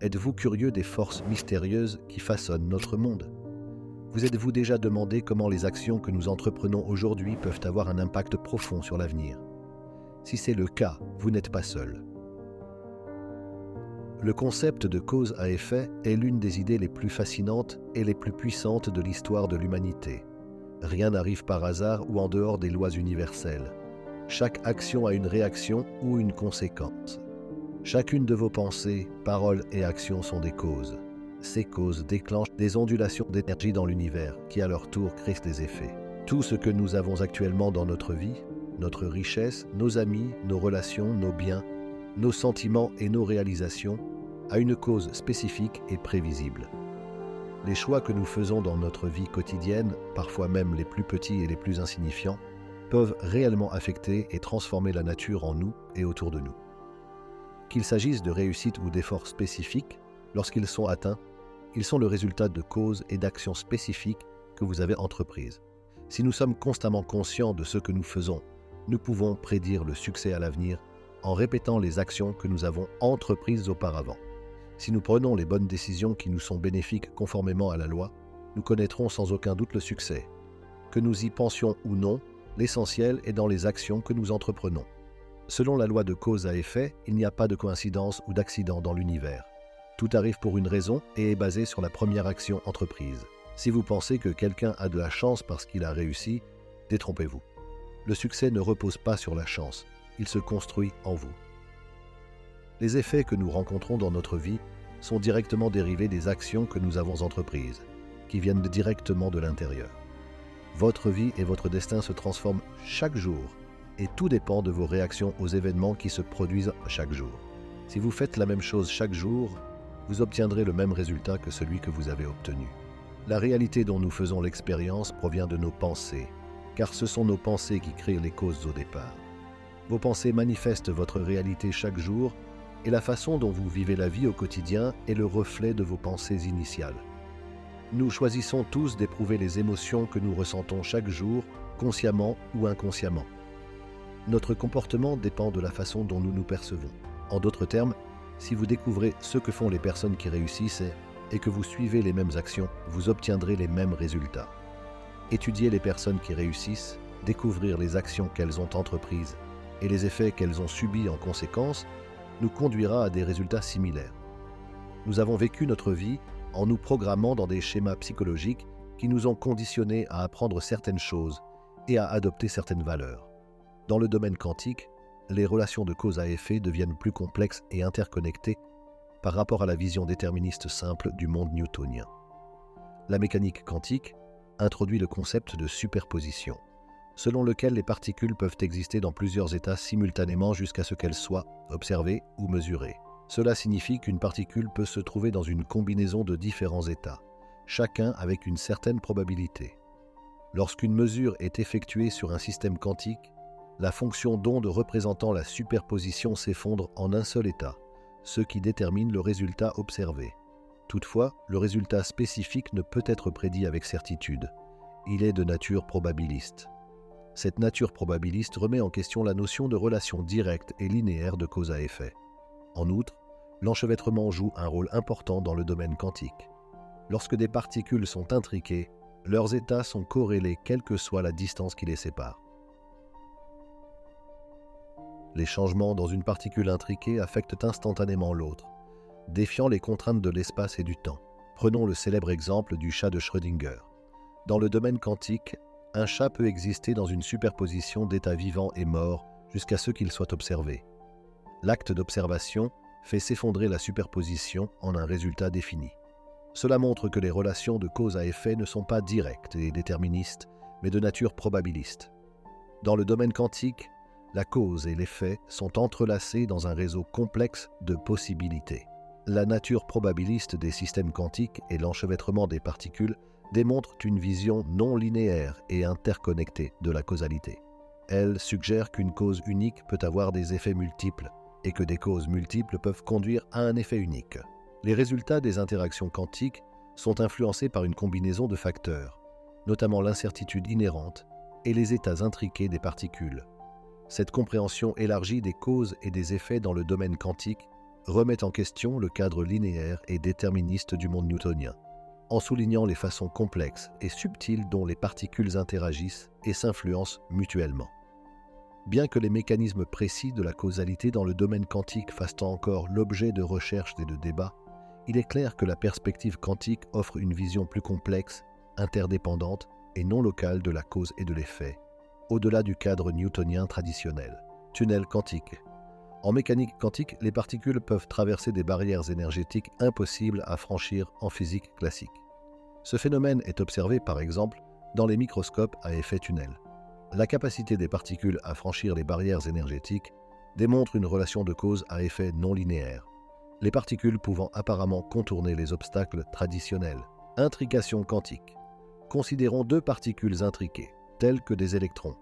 Êtes-vous curieux des forces mystérieuses qui façonnent notre monde? Vous êtes-vous déjà demandé comment les actions que nous entreprenons aujourd'hui peuvent avoir un impact profond sur l'avenir? Si c'est le cas, vous n'êtes pas seul. Le concept de cause à effet est l'une des idées les plus fascinantes et les plus puissantes de l'histoire de l'humanité. Rien n'arrive par hasard ou en dehors des lois universelles. Chaque action a une réaction ou une conséquence. Chacune de vos pensées, paroles et actions sont des causes. Ces causes déclenchent des ondulations d'énergie dans l'univers qui à leur tour créent des effets. Tout ce que nous avons actuellement dans notre vie, notre richesse, nos amis, nos relations, nos biens, nos sentiments et nos réalisations, a une cause spécifique et prévisible. Les choix que nous faisons dans notre vie quotidienne, parfois même les plus petits et les plus insignifiants, peuvent réellement affecter et transformer la nature en nous et autour de nous. Qu'il s'agisse de réussite ou d'efforts spécifiques, lorsqu'ils sont atteints, ils sont le résultat de causes et d'actions spécifiques que vous avez entreprises. Si nous sommes constamment conscients de ce que nous faisons, nous pouvons prédire le succès à l'avenir en répétant les actions que nous avons entreprises auparavant. Si nous prenons les bonnes décisions qui nous sont bénéfiques conformément à la loi, nous connaîtrons sans aucun doute le succès. Que nous y pensions ou non, l'essentiel est dans les actions que nous entreprenons. Selon la loi de cause à effet, il n'y a pas de coïncidence ou d'accident dans l'univers. Tout arrive pour une raison et est basé sur la première action entreprise. Si vous pensez que quelqu'un a de la chance parce qu'il a réussi, détrompez-vous. Le succès ne repose pas sur la chance, il se construit en vous. Les effets que nous rencontrons dans notre vie sont directement dérivés des actions que nous avons entreprises, qui viennent directement de l'intérieur. Votre vie et votre destin se transforment chaque jour, et tout dépend de vos réactions aux événements qui se produisent chaque jour. Si vous faites la même chose chaque jour, vous obtiendrez le même résultat que celui que vous avez obtenu. La réalité dont nous faisons l'expérience provient de nos pensées, car ce sont nos pensées qui créent les causes au départ. Vos pensées manifestent votre réalité chaque jour, et la façon dont vous vivez la vie au quotidien est le reflet de vos pensées initiales. Nous choisissons tous d'éprouver les émotions que nous ressentons chaque jour, consciemment ou inconsciemment. Notre comportement dépend de la façon dont nous nous percevons. En d'autres termes, si vous découvrez ce que font les personnes qui réussissent et que vous suivez les mêmes actions, vous obtiendrez les mêmes résultats. Étudier les personnes qui réussissent, découvrir les actions qu'elles ont entreprises et les effets qu'elles ont subis en conséquence, nous conduira à des résultats similaires. Nous avons vécu notre vie en nous programmant dans des schémas psychologiques qui nous ont conditionnés à apprendre certaines choses et à adopter certaines valeurs. Dans le domaine quantique, les relations de cause à effet deviennent plus complexes et interconnectées par rapport à la vision déterministe simple du monde newtonien. La mécanique quantique introduit le concept de superposition, selon lequel les particules peuvent exister dans plusieurs états simultanément jusqu'à ce qu'elles soient observées ou mesurées. Cela signifie qu'une particule peut se trouver dans une combinaison de différents états, chacun avec une certaine probabilité. Lorsqu'une mesure est effectuée sur un système quantique, la fonction d'onde représentant la superposition s'effondre en un seul état, ce qui détermine le résultat observé. Toutefois, le résultat spécifique ne peut être prédit avec certitude. Il est de nature probabiliste. Cette nature probabiliste remet en question la notion de relation directe et linéaire de cause à effet. En outre, l'enchevêtrement joue un rôle important dans le domaine quantique. Lorsque des particules sont intriquées, leurs états sont corrélés quelle que soit la distance qui les sépare. Les changements dans une particule intriquée affectent instantanément l'autre, défiant les contraintes de l'espace et du temps. Prenons le célèbre exemple du chat de Schrödinger. Dans le domaine quantique, un chat peut exister dans une superposition d'états vivants et morts jusqu'à ce qu'il soit observé. L'acte d'observation fait s'effondrer la superposition en un résultat défini. Cela montre que les relations de cause à effet ne sont pas directes et déterministes, mais de nature probabiliste. Dans le domaine quantique, la cause et l'effet sont entrelacés dans un réseau complexe de possibilités. La nature probabiliste des systèmes quantiques et l'enchevêtrement des particules démontrent une vision non linéaire et interconnectée de la causalité. Elle suggère qu'une cause unique peut avoir des effets multiples et que des causes multiples peuvent conduire à un effet unique. Les résultats des interactions quantiques sont influencés par une combinaison de facteurs, notamment l'incertitude inhérente et les états intriqués des particules. Cette compréhension élargie des causes et des effets dans le domaine quantique remet en question le cadre linéaire et déterministe du monde newtonien, en soulignant les façons complexes et subtiles dont les particules interagissent et s'influencent mutuellement. Bien que les mécanismes précis de la causalité dans le domaine quantique fassent encore l'objet de recherches et de débats, il est clair que la perspective quantique offre une vision plus complexe, interdépendante et non locale de la cause et de l'effet, au-delà du cadre newtonien traditionnel. Tunnel quantique. En mécanique quantique, les particules peuvent traverser des barrières énergétiques impossibles à franchir en physique classique. Ce phénomène est observé par exemple dans les microscopes à effet tunnel. La capacité des particules à franchir les barrières énergétiques démontre une relation de cause à effet non linéaire, les particules pouvant apparemment contourner les obstacles traditionnels. Intrication quantique. Considérons deux particules intriquées, telles que des électrons.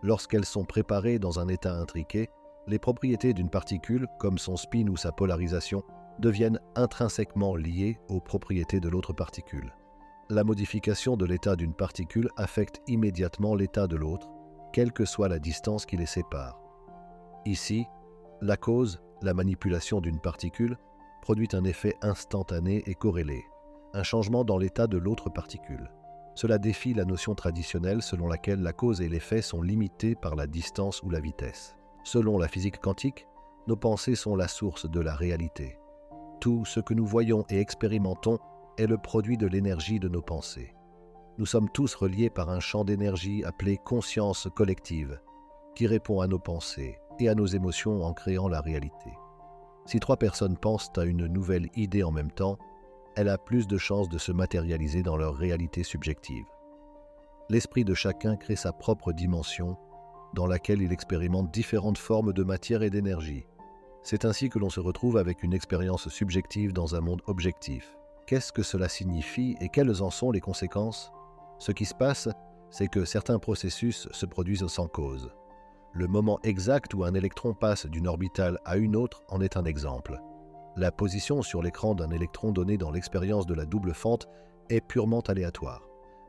Lorsqu'elles sont préparées dans un état intriqué, les propriétés d'une particule, comme son spin ou sa polarisation, deviennent intrinsèquement liées aux propriétés de l'autre particule. La modification de l'état d'une particule affecte immédiatement l'état de l'autre, quelle que soit la distance qui les sépare. Ici, la cause, la manipulation d'une particule, produit un effet instantané et corrélé, un changement dans l'état de l'autre particule. Cela défie la notion traditionnelle selon laquelle la cause et l'effet sont limités par la distance ou la vitesse. Selon la physique quantique, nos pensées sont la source de la réalité. Tout ce que nous voyons et expérimentons est le produit de l'énergie de nos pensées. Nous sommes tous reliés par un champ d'énergie appelé conscience collective, qui répond à nos pensées et à nos émotions en créant la réalité. Si 3 personnes pensent à une nouvelle idée en même temps, elle a plus de chances de se matérialiser dans leur réalité subjective. L'esprit de chacun crée sa propre dimension, dans laquelle il expérimente différentes formes de matière et d'énergie. C'est ainsi que l'on se retrouve avec une expérience subjective dans un monde objectif. Qu'est-ce que cela signifie et quelles en sont les conséquences? Ce qui se passe, c'est que certains processus se produisent sans cause. Le moment exact où un électron passe d'une orbitale à une autre en est un exemple. La position sur l'écran d'un électron donné dans l'expérience de la double fente est purement aléatoire.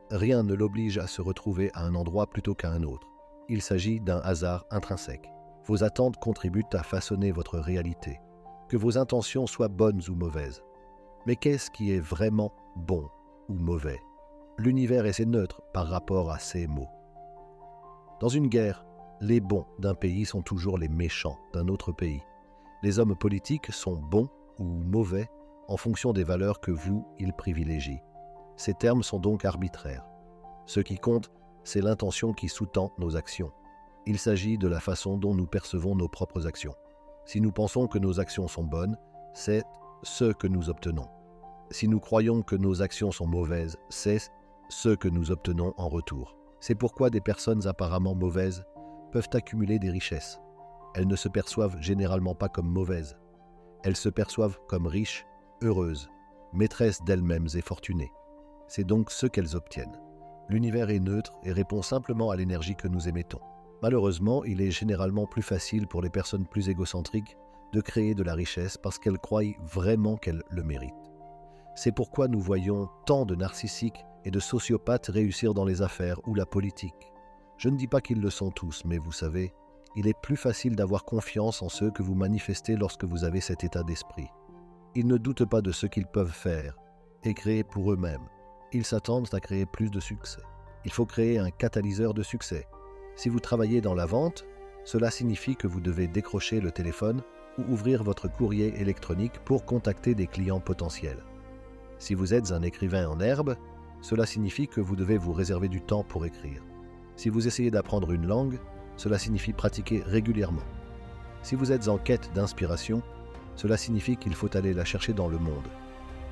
Rien ne l'oblige à se retrouver à un endroit plutôt qu'à un autre. Il s'agit d'un hasard intrinsèque. Vos attentes contribuent à façonner votre réalité, que vos intentions soient bonnes ou mauvaises. Mais qu'est-ce qui est vraiment bon ou mauvais? L'univers est neutre par rapport à ces mots. Dans une guerre, les bons d'un pays sont toujours les méchants d'un autre pays. Les hommes politiques sont bons ou mauvais en fonction des valeurs que ils privilégient. Ces termes sont donc arbitraires. Ce qui compte, c'est l'intention qui sous-tend nos actions. Il s'agit de la façon dont nous percevons nos propres actions. Si nous pensons que nos actions sont bonnes, c'est ce que nous obtenons. Si nous croyons que nos actions sont mauvaises, c'est ce que nous obtenons en retour. C'est pourquoi des personnes apparemment mauvaises peuvent accumuler des richesses. Elles ne se perçoivent généralement pas comme mauvaises. Elles se perçoivent comme riches, heureuses, maîtresses d'elles-mêmes et fortunées. C'est donc ce qu'elles obtiennent. L'univers est neutre et répond simplement à l'énergie que nous émettons. Malheureusement, il est généralement plus facile pour les personnes plus égocentriques de créer de la richesse parce qu'elles croient vraiment qu'elles le méritent. C'est pourquoi nous voyons tant de narcissiques et de sociopathes réussir dans les affaires ou la politique. Je ne dis pas qu'ils le sont tous, mais vous savez, il est plus facile d'avoir confiance en ceux que vous manifestez lorsque vous avez cet état d'esprit. Ils ne doutent pas de ce qu'ils peuvent faire et créer pour eux-mêmes. Ils s'attendent à créer plus de succès. Il faut créer un catalyseur de succès. Si vous travaillez dans la vente, cela signifie que vous devez décrocher le téléphone ou ouvrir votre courrier électronique pour contacter des clients potentiels. Si vous êtes un écrivain en herbe, cela signifie que vous devez vous réserver du temps pour écrire. Si vous essayez d'apprendre une langue, cela signifie pratiquer régulièrement. Si vous êtes en quête d'inspiration, cela signifie qu'il faut aller la chercher dans le monde.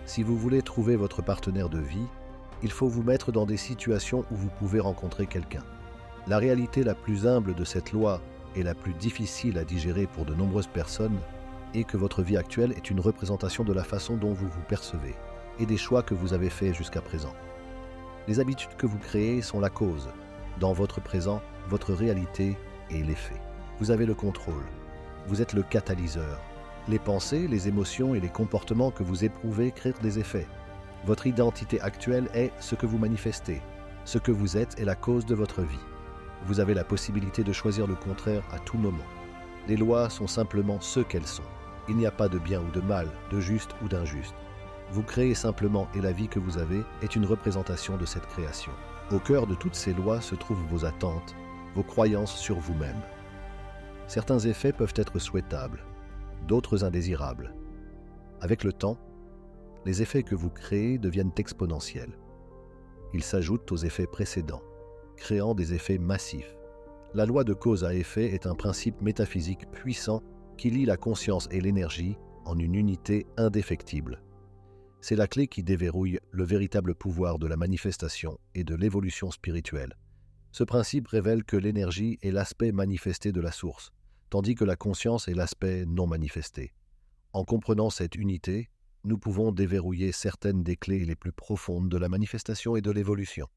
Si vous voulez trouver votre partenaire de vie, il faut vous mettre dans des situations où vous pouvez rencontrer quelqu'un. La réalité la plus humble de cette loi et la plus difficile à digérer pour de nombreuses personnes est que votre vie actuelle est une représentation de la façon dont vous vous percevez et des choix que vous avez faits jusqu'à présent. Les habitudes que vous créez sont la cause. Dans votre présent, votre réalité est l'effet. Vous avez le contrôle. Vous êtes le catalyseur. Les pensées, les émotions et les comportements que vous éprouvez créent des effets. Votre identité actuelle est ce que vous manifestez. Ce que vous êtes est la cause de votre vie. Vous avez la possibilité de choisir le contraire à tout moment. Les lois sont simplement ce qu'elles sont. Il n'y a pas de bien ou de mal, de juste ou d'injuste. Vous créez simplement et la vie que vous avez est une représentation de cette création. Au cœur de toutes ces lois se trouvent vos attentes, vos croyances sur vous-même. Certains effets peuvent être souhaitables, d'autres indésirables. Avec le temps, les effets que vous créez deviennent exponentiels. Ils s'ajoutent aux effets précédents, créant des effets massifs. La loi de cause à effet est un principe métaphysique puissant qui lie la conscience et l'énergie en une unité indéfectible. C'est la clé qui déverrouille le véritable pouvoir de la manifestation et de l'évolution spirituelle. Ce principe révèle que l'énergie est l'aspect manifesté de la source, tandis que la conscience est l'aspect non manifesté. En comprenant cette unité, nous pouvons déverrouiller certaines des clés les plus profondes de la manifestation et de l'évolution.